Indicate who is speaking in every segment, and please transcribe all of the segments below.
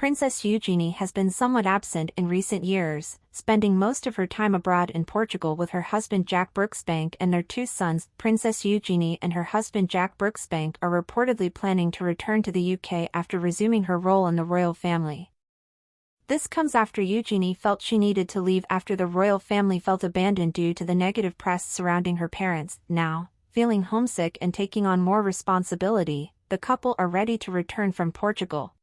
Speaker 1: Princess Eugenie has been somewhat absent in recent years, spending most of her time abroad in Portugal with her husband Jack Brooksbank and their two sons. Princess Eugenie and her husband Jack Brooksbank are reportedly planning to return to the UK after resuming her role in the royal family. This comes after Eugenie felt she needed to leave after the royal family felt abandoned due to the negative press surrounding her parents. Now, feeling homesick and taking on more responsibility, the couple are ready to return from Portugal.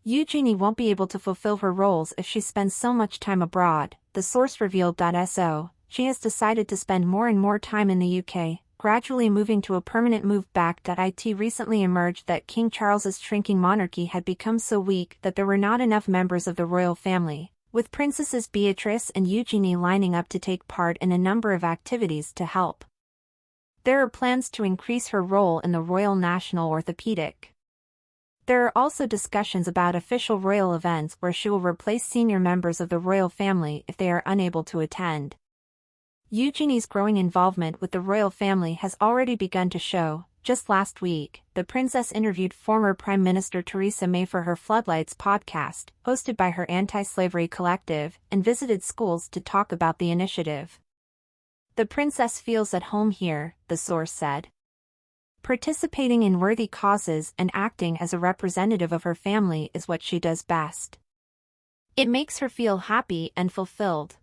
Speaker 1: Eugenie won't be able to fulfill her roles if she spends so much time abroad, the source revealed. So, she has decided to spend more and more time in the UK, gradually moving to a permanent move back. It recently emerged that King Charles's shrinking monarchy had become so weak that there were not enough members of the royal family, with Princesses Beatrice and Eugenie lining up to take part in a number of activities to help. There are plans to increase her role in the Royal National Orthopedic. There are also discussions about official royal events where she will replace senior members of the royal family if they are unable to attend. Eugenie's growing involvement with the royal family has already begun to show. Just last week, the princess interviewed former Prime Minister Theresa May for her Floodlights podcast, hosted by her anti-slavery collective, and visited schools to talk about the initiative. The princess feels at home here, the source said. Participating in worthy causes and acting as a representative of her family is what she does best. It makes her feel happy and fulfilled.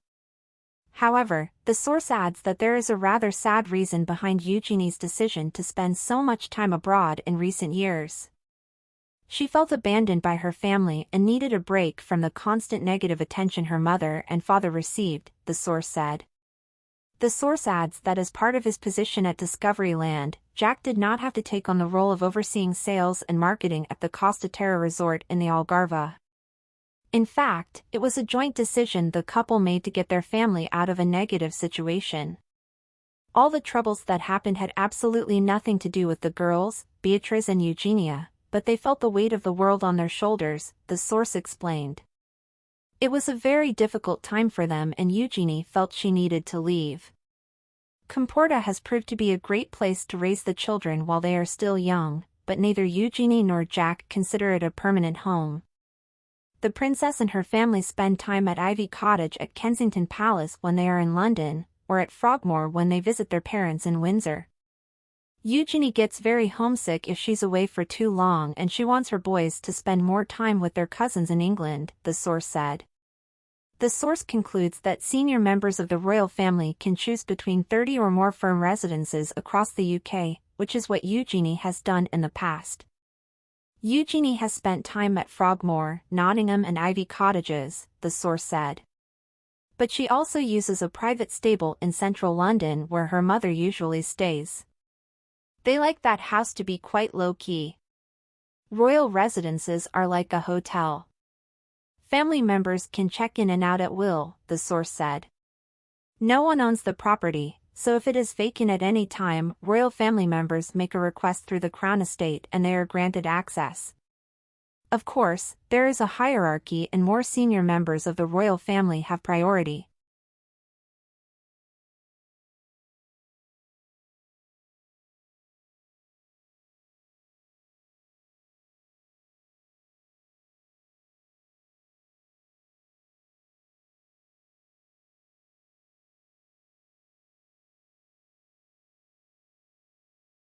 Speaker 1: However, the source adds that there is a rather sad reason behind Eugenie's decision to spend so much time abroad in recent years. She felt abandoned by her family and needed a break from the constant negative attention her mother and father received, the source said. The source adds that as part of his position at Discoveryland, Jack did not have to take on the role of overseeing sales and marketing at the Costa Terra resort in the Algarve. In fact, it was a joint decision the couple made to get their family out of a negative situation. All the troubles that happened had absolutely nothing to do with the girls, Beatrice and Eugenia, but they felt the weight of the world on their shoulders, the source explained. It was a very difficult time for them and Eugenie felt she needed to leave. Comporta has proved to be a great place to raise the children while they are still young, but neither Eugenie nor Jack consider it a permanent home. The princess and her family spend time at Ivy Cottage at Kensington Palace when they are in London, or at Frogmore when they visit their parents in Windsor. Eugenie gets very homesick if she's away for too long and she wants her boys to spend more time with their cousins in England, the source said. The source concludes that senior members of the royal family can choose between 30 or more firm residences across the UK, which is what Eugenie has done in the past. Eugenie has spent time at Frogmore, Nottingham and Ivy Cottages, the source said. But she also uses a private stable in central London where her mother usually stays. They like that house to be quite low-key. Royal residences are like a hotel. Family members can check in and out at will, the source said. No one owns the property, so if it is vacant at any time, royal family members make a request through the Crown Estate and they are granted access. Of course, there is a hierarchy and more senior members of the royal family have priority.